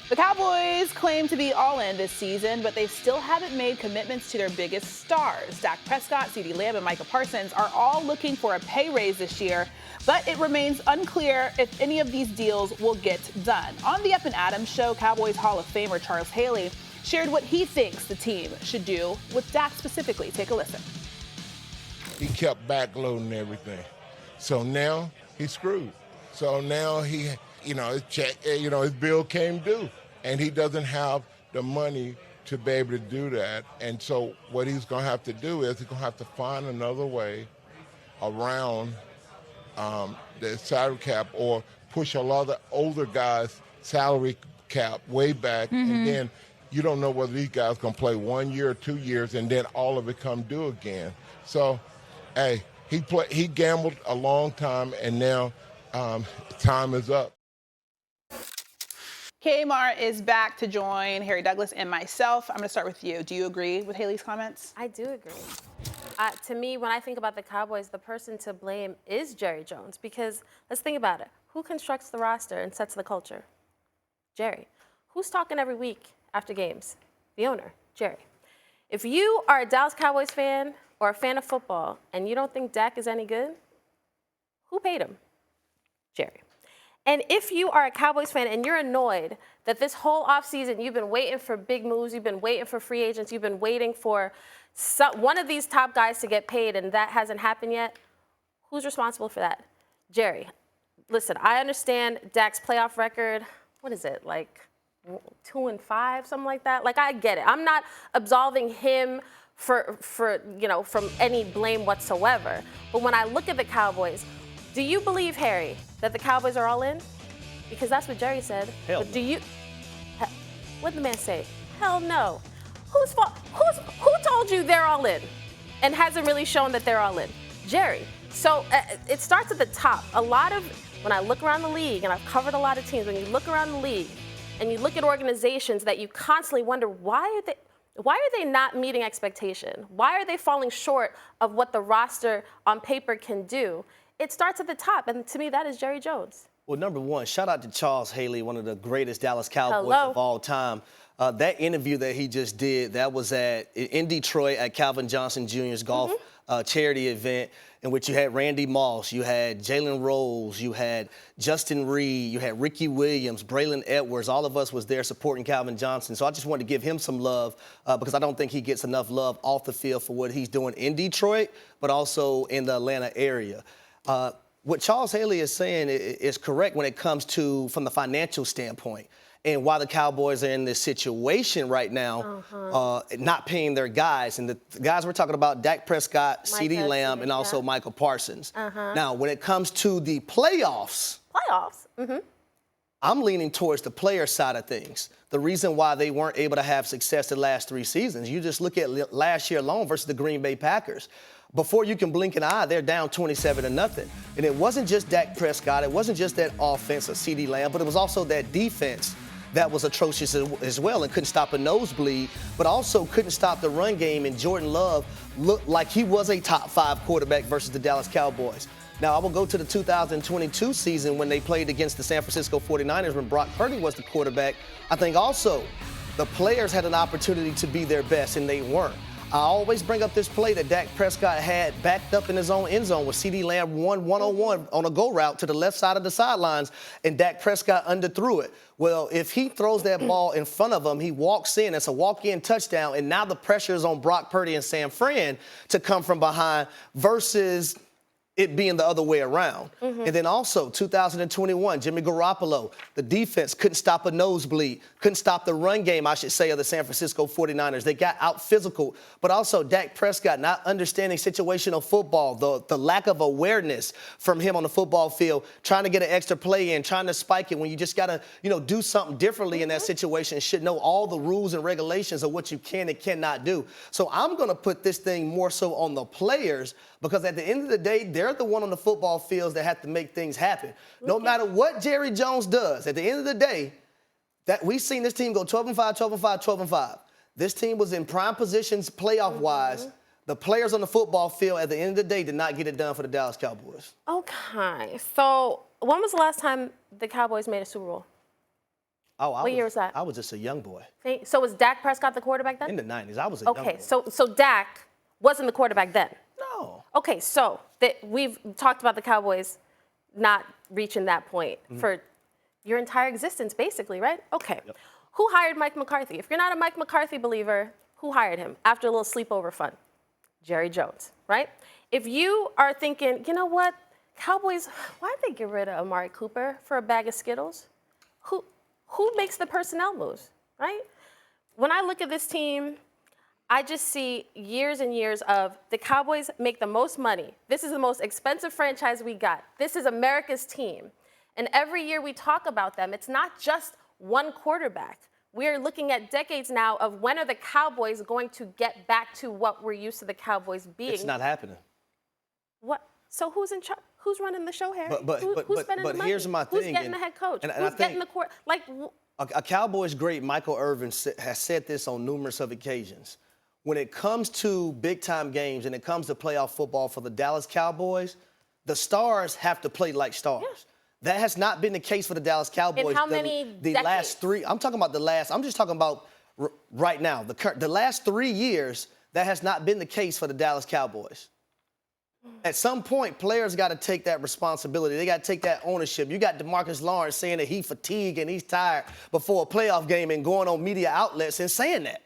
The Cowboys claim to be all in this season, but they still haven't made commitments to their biggest stars. Dak Prescott, CeeDee Lamb, and Micah Parsons are all looking for a pay raise this year, but it remains unclear if any of these deals will get done. On the Up and Adams show, Cowboys Hall of Famer Charles Haley shared what he thinks the team should do with Dak specifically. Take a listen. He kept backloading everything. So now he's screwed. So now his check, his bill came due, and he doesn't have the money to be able to do that. And so what he's going to have to do is he's going to have to find another way around the salary cap or push a lot of the older guys' salary cap way back, and then you don't know whether these guys going to play 1 year or 2 years, and then all of it come due again. So, hey, he gambled a long time, and now time is up. Kmart is back to join Harry Douglas and myself. I'm going to start with you. Do you agree with Haley's comments? I do agree. To me, when I think about the Cowboys, the person to blame is Jerry Jones, because let's think about it. Who constructs the roster and sets the culture? Jerry. Who's talking every week after games? The owner, Jerry. If you are a Dallas Cowboys fan or a fan of football and you don't think Dak is any good, who paid him? Jerry. And if you are a Cowboys fan and you're annoyed that this whole offseason you've been waiting for big moves, you've been waiting for free agents, you've been waiting for one of these top guys to get paid and that hasn't happened yet, who's responsible for that? Jerry. Listen, I understand Dak's playoff record. What is it, like 2-5, something like that? Like, I get it. I'm not absolving him from any blame whatsoever. But when I look at the Cowboys, do you believe, Harry, that the Cowboys are all in? Because that's what Jerry said. Hell but do you? What did the man say? Hell no. Who told you they're all in and hasn't really shown that they're all in? Jerry. So it starts at the top. When I look around the league, and I've covered a lot of teams, when you look around the league and you look at organizations that you constantly wonder, why are they not meeting expectation? Why are they falling short of what the roster on paper can do? It starts at the top, and to me, that is Jerry Jones. Well, number one, shout out to Charles Haley, one of the greatest Dallas Cowboys of all time. That interview that he just did, that was in Detroit at Calvin Johnson Jr.'s golf charity event, in which you had Randy Moss, you had Jalen Rose, you had Justin Reed, you had Ricky Williams, Braylon Edwards. All of us was there supporting Calvin Johnson. So I just wanted to give him some love because I don't think he gets enough love off the field for what he's doing in Detroit, but also in the Atlanta area. What Charles Haley is saying is correct when it comes to from the financial standpoint and why the Cowboys are in this situation right now, not paying their guys. And the guys we're talking about, Dak Prescott, CeeDee Lamb, and also Micah Parsons. Now, when it comes to the playoffs, I'm leaning towards the player side of things. The reason why they weren't able to have success the last 3 seasons, you just look at last year alone versus the Green Bay Packers. Before you can blink an eye, they're down 27-0. And it wasn't just Dak Prescott. It wasn't just that offense of CeeDee Lamb, but it was also that defense that was atrocious as well and couldn't stop a nosebleed, but also couldn't stop the run game. And Jordan Love looked like he was a top 5 quarterback versus the Dallas Cowboys. Now, I will go to the 2022 season when they played against the San Francisco 49ers when Brock Purdy was the quarterback. I think also the players had an opportunity to be their best, and they weren't. I always bring up this play that Dak Prescott had backed up in his own end zone with CeeDee Lamb one-on-one on a go route to the left side of the sidelines, and Dak Prescott underthrew it. Well, if he throws that ball in front of him, he walks in. It's a walk-in touchdown, and now the pressure is on Brock Purdy and San Fran to come from behind versus it being the other way around. And then also 2021, Jimmy Garoppolo, the defense couldn't stop a nosebleed, couldn't stop the run game, I should say, of the San Francisco 49ers. They got out physical, but also Dak Prescott not understanding situational football, the lack of awareness from him on the football field, trying to get an extra play in, trying to spike it when you just got to, do something differently in that situation, should know all the rules and regulations of what you can and cannot do. So I'm going to put this thing more so on the players, because at the end of the day, they're the one on the football fields that have to make things happen. No matter what Jerry Jones does, at the end of the day, that we've seen this team go 12-5, 12-5, 12-5. This team was in prime positions playoff-wise. The players on the football field at the end of the day did not get it done for the Dallas Cowboys. Okay, so when was the last time the Cowboys made a Super Bowl? What year was that? I was just a young boy. So was Dak Prescott the quarterback then? In the 90s, I was a young boy. Okay, so Dak wasn't the quarterback then? No. Okay, so we've talked about the Cowboys not reaching that point for your entire existence, basically, right? Okay. Yep. Who hired Mike McCarthy? If you're not a Mike McCarthy believer, who hired him after a little sleepover fun? Jerry Jones, right? If you are thinking, you know what, Cowboys, why'd they get rid of Amari Cooper for a bag of Skittles? Who makes the personnel moves, right? When I look at this team, I just see years and years of the Cowboys make the most money. This is the most expensive franchise we got. This is America's team. And every year we talk about them, it's not just one quarterback. We are looking at decades now of when are the Cowboys going to get back to what we're used to the Cowboys being. It's not happening. What? So who's in charge? Who's running the show, Harry? Who's spending the money? Here's my thing. Who's getting the head coach? And who's getting the court? Like a Cowboys great, Michael Irvin, has said this on numerous of occasions. When it comes to big-time games and it comes to playoff football for the Dallas Cowboys, the stars have to play like stars. Yeah. That has not been the case for the Dallas Cowboys. In how many the last 3? I'm talking about the last. I'm just talking about right now. The last 3 years, that has not been the case for the Dallas Cowboys. At some point, players got to take that responsibility. They got to take that ownership. You got DeMarcus Lawrence saying that he's fatigued and he's tired before a playoff game and going on media outlets and saying that.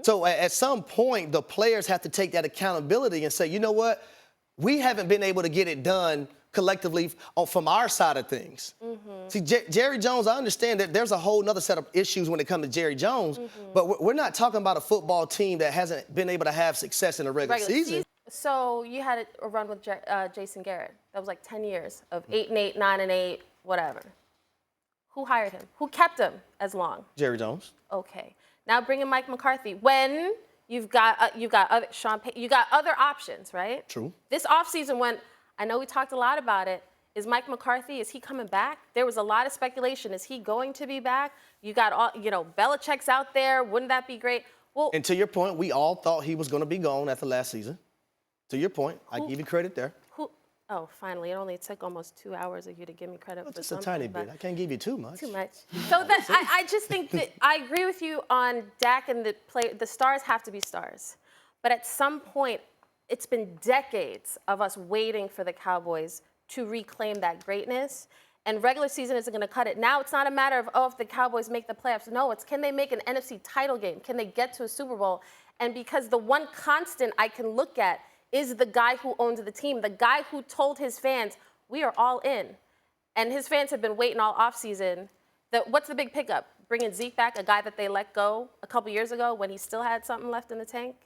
So at some point, the players have to take that accountability and say, you know what? We haven't been able to get it done collectively from our side of things. See, Jerry Jones, I understand that there's a whole nother set of issues when it comes to Jerry Jones, but we're not talking about a football team that hasn't been able to have success in the regular season. So you had a run with Jason Garrett. That was like 10 years of 8-8, 9-8, whatever. Who hired him? Who kept him as long? Jerry Jones. Okay. Now bring in Mike McCarthy. When you've got other options, right? True. This offseason, when I know we talked a lot about it, is Mike McCarthy, is he coming back? There was a lot of speculation. Is he going to be back? You got all, Belichick's out there. Wouldn't that be great? Well, and to your point, we all thought he was going to be gone after last season. To your point, I give you credit there. Oh, finally. It only took almost 2 hours of you to give me credit for just something. Just a tiny bit. I can't give you too much. Too much. So that I just think that I agree with you on Dak and the stars have to be stars. But at some point, it's been decades of us waiting for the Cowboys to reclaim that greatness. And regular season isn't going to cut it. Now it's not a matter of, if the Cowboys make the playoffs. No, it's can they make an NFC title game? Can they get to a Super Bowl? And because the one constant I can look at is the guy who owns the team, the guy who told his fans, we are all in. And his fans have been waiting all offseason. What's the big pickup? Bringing Zeke back, a guy that they let go a couple years ago when he still had something left in the tank?